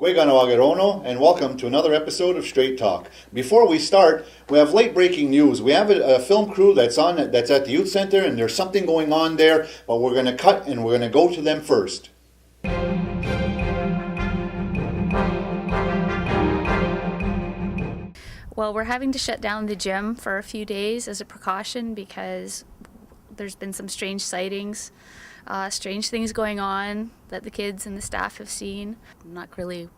Gueganawagerono, and welcome to another episode of Straight Talk. Before we start, we have late breaking news. We have a film crew that's at the youth center, and there's something going on there, but we're going to cut and we're going to go to them first. Well, we're having to shut down the gym for a few days as a precaution because there's been some strange sightings, strange things going on that the kids and the staff have seen. I'm not really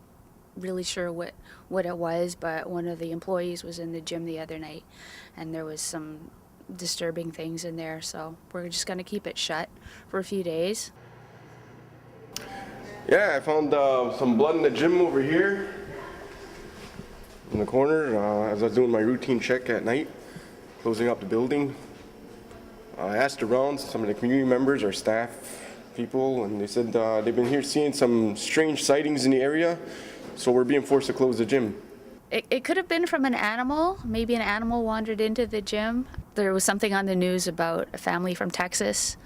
sure what it was, but one of the employees was in the gym the other night and there was some disturbing things in there, so we're just going to keep it shut for a few days. Yeah, I found some blood in the gym over here in the corner as I was doing my routine check at night, closing up the building. I asked around some of the community members or staff people, and they said they've been here seeing some strange sightings in the area, so we're being forced to close the gym. It could have been from an animal. Maybe an animal wandered into the gym. There was something on the news about a family from Texas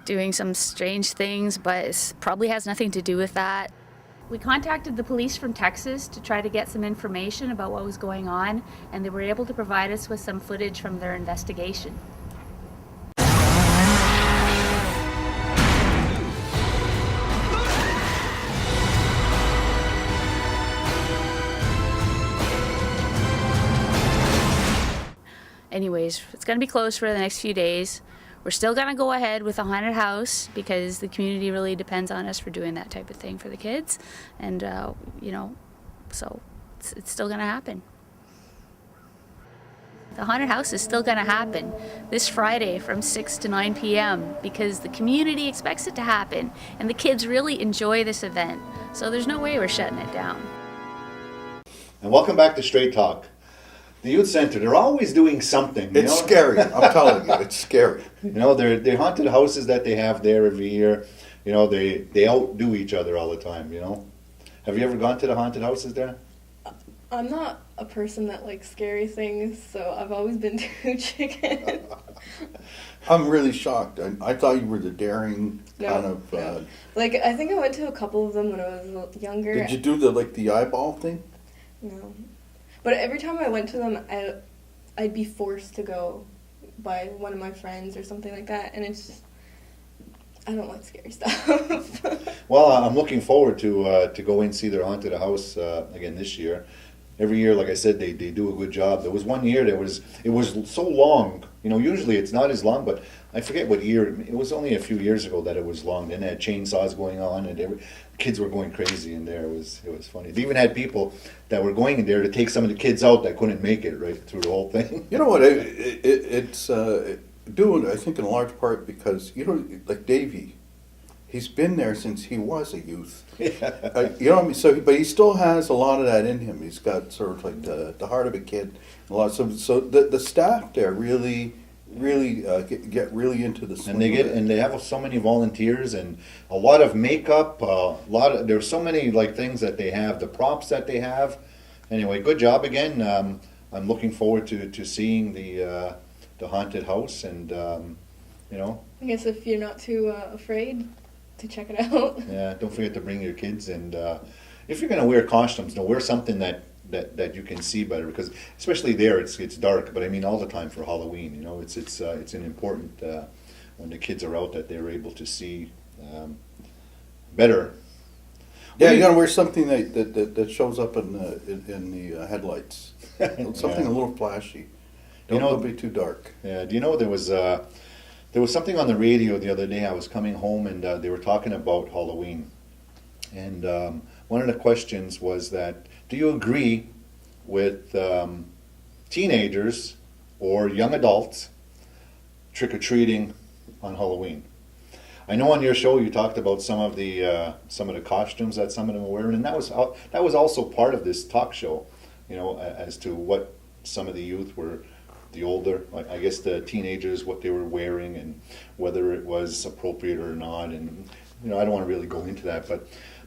doing some strange things, but it probably has nothing to do with that. We contacted the police from Texas to try to get some information about what was going on, and they were able to provide us with some footage from their investigation. Anyways, it's going to be closed for the next few days. We're still going to go ahead with the haunted house because the community really depends on us for doing that type of thing for the kids. And, so it's still going to happen. The haunted house is still going to happen this Friday from 6 to 9 p.m. because the community expects it to happen and the kids really enjoy this event. So there's no way we're shutting it down. And welcome back to Straight Talk. The youth center, they're always doing something. It's scary. I'm telling you, it's scary. You know, they're haunted houses that they have there every year. You know, they outdo each other all the time, you know. Have you ever gone to the haunted houses there? I'm not a person that likes scary things, so I've always been too chicken. I'm really shocked. I thought you were the daring kind of... No. Like, I think I went to a couple of them when I was younger. Did you do the eyeball thing? No. But every time I went to them, I'd be forced to go by one of my friends or something like that, and it's just, I don't like scary stuff. Well, I'm looking forward to go and see their haunted house again this year. Every year, like I said, they do a good job. There was one year it was so long. You know, usually it's not as long, but I forget what year. It was only a few years ago that it was long. Then they had chainsaws going on, and kids were going crazy in there. It was funny. They even had people that were going in there to take some of the kids out that couldn't make it right through the whole thing. You know what? It's doing, I think, in large part because, you know, like Davey, he's been there since he was a youth. Yeah. You know what I mean? So, but he still has a lot of that in him. He's got sort of like the heart of a kid. So the staff there really get really into the swing. And they have so many volunteers and a lot of makeup. There's so many like things that they have, the props that they have. Anyway, good job again. I'm looking forward to seeing the haunted house, and you know. I guess if you're not too afraid to check it out. Yeah, don't forget to bring your kids, and if you're going to wear costumes, wear something that you can see better, because especially there it's dark, but I mean all the time for Halloween, you know, it's an important when the kids are out that they're able to see better. Yeah, you got to wear something that shows up in the headlights. Something a little flashy. Don't be too dark. Yeah. Do you know there was something on the radio the other day? I was coming home and they were talking about Halloween, and one of the questions was that, do you agree with teenagers or young adults trick-or-treating on Halloween? I know on your show you talked about some of the costumes that some of them were wearing, and that was also part of this talk show, you know, as to what some of the youth were, the older, I guess the teenagers, what they were wearing and whether it was appropriate or not, and you know, I don't want to really go into that,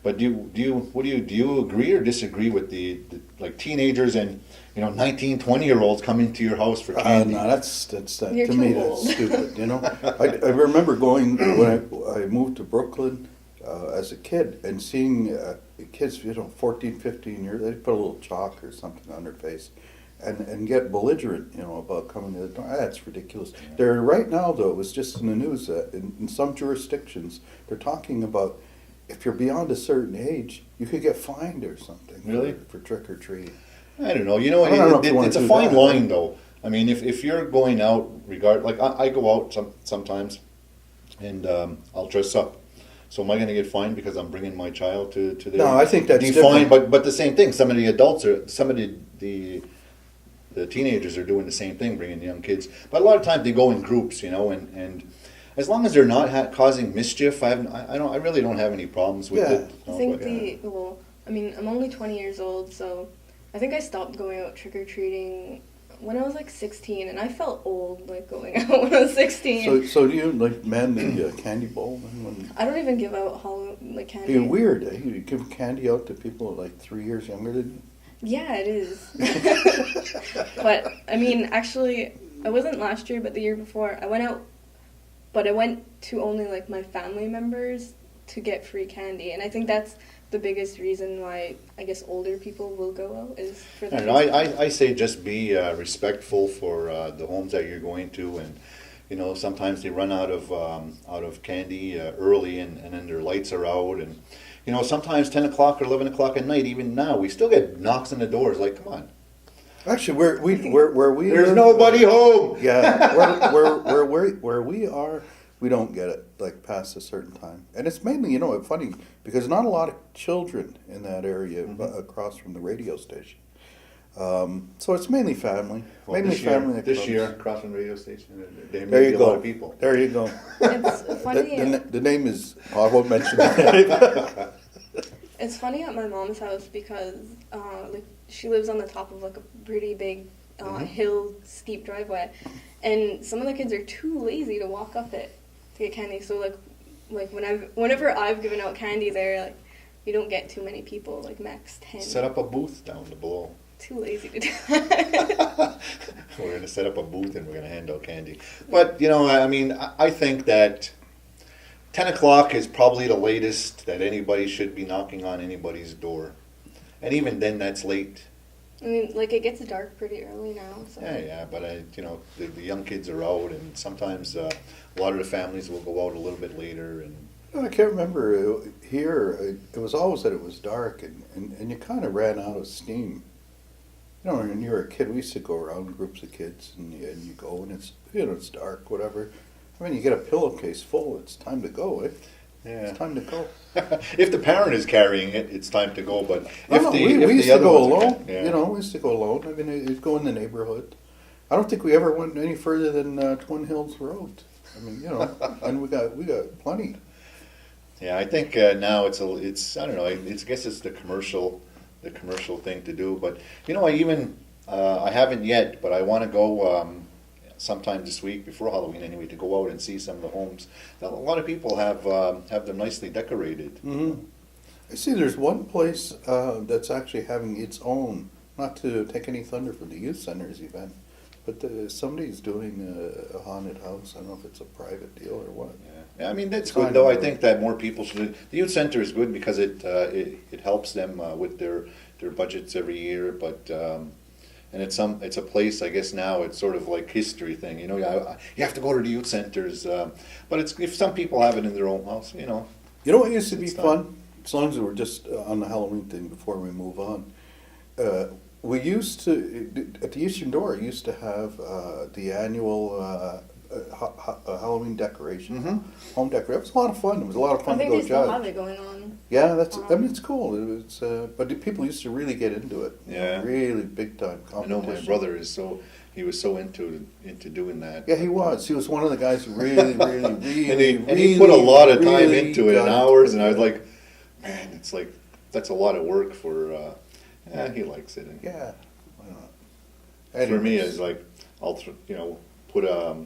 but do you agree or disagree with the like teenagers and, you know, 19, 20-year-olds come into your house for candy? No, that's You're to me too old. that's stupid. You know, I remember going when I moved to Brooklyn as a kid and seeing the kids, 14, 15 years, they put a little chalk or something on their face and get belligerent, about coming to the door. That's ridiculous. They're right now, though, it was just in the news that in some jurisdictions, they're talking about if you're beyond a certain age, you could get fined or something. Really? For trick or treat. I don't know. I don't know if you wanna It's a do fine that. line, though. I mean, if you're going out, like I go out sometimes, and I'll dress up. So am I going to get fined because I'm bringing my child to their? No, I think that's fine, different. but the same thing. Some of the adults some of the teenagers are doing the same thing, bringing young kids. But a lot of times they go in groups, and as long as they're not causing mischief, I really don't have any problems with Yeah. it. I think but- I'm only 20 years old, so I think I stopped going out trick or treating when I was like 16, and I felt old like going out when I was 16. So do you like man the candy bowl? I don't even give out candy. It'd be weird, eh? You give candy out to people like 3 years younger than you. Yeah, it is. But I mean, actually, I wasn't last year, but the year before, I went out, but I went to only like my family members to get free candy, and I think that's the biggest reason why I guess older people will go out is for I the don't know. I say just be respectful for the homes that you're going to, and sometimes they run out of candy early, and then their lights are out, and sometimes 10 o'clock or 11 o'clock at night. Even now, we still get knocks on the doors. Like, come on, Actually, where we there's live- nobody home. Yeah, where we are, we don't get it like past a certain time, and it's mainly funny because not a lot of children in that area across from the radio station. So it's mainly family, Well, mainly family. that this comes. year, across from the radio station, there may There be you a go. lot of people. There you go. It's funny. The name is. I won't mention it. It's funny at my mom's house because she lives on the top of like a pretty big hill, steep driveway, and some of the kids are too lazy to walk up it to get candy. So like whenever I've given out candy there, like you don't get too many people, like max 10. Set up a booth down below. Too lazy to do that. We're going to set up a booth and we're going to hand out candy. But, I mean, I think that 10 o'clock is probably the latest that anybody should be knocking on anybody's door. And even then, that's late. I mean, like it gets dark pretty early now. So. Yeah, but, the young kids are out, and sometimes a lot of the families will go out a little bit later. And I can't remember here. It was always that it was dark, and you kind of ran out of steam. When you were a kid, we used to go around groups of kids, and you go, and it's dark, whatever. I mean, you get a pillowcase full, it's time to go, eh? Yeah. It's time to go. If the parent is carrying it, it's time to go. But We if used the to other go ones are alone. We used to go alone. I mean, it'd go in the neighborhood. I don't think we ever went any further than Twin Hills Road. I mean, and we got plenty. Yeah, I think now it's I don't know. I guess it's the commercial thing to do. But I haven't yet, but I want to go sometime this week before Halloween anyway to go out and see some of the homes. A lot of people have them nicely decorated. Mm-hmm. I see. There's one place that's actually having its own. Not to take any thunder from the youth center's event, but somebody's doing a haunted house. I don't know if it's a private deal or what. Yeah, I mean that's good though. I think that more people should. The youth center is good because it helps them with their budgets every year. But and it's a place. I guess now it's sort of like history thing. You have to go to the youth centers. But if some people have it in their own house, You know what used to be It's fun? As long as we're just on the Halloween thing before we move on. We used to, at the Eastern Door, used to have the annual Halloween decoration, home decoration. It was a lot of fun. It was a lot of I fun to think go they still judge. have it going on. Yeah, I mean, it's cool. It was, but the people used to really get into it. Yeah. Really big time I know competition. my brother he was so into doing that. Yeah, he was. He was one of the guys who really, really, really, and he put a lot of time really into it, and got hours, and into I was it. like, man, it's like that's a lot of work for. He likes it. And Yeah. Why not? for me, Anyways. it's like I'll put a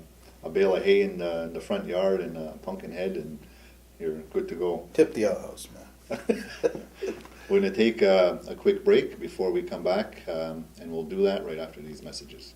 bale of hay in the front yard and a pumpkin head, and you're good to go. Tip the outhouse, man. We're going to take a quick break before we come back, and we'll do that right after these messages.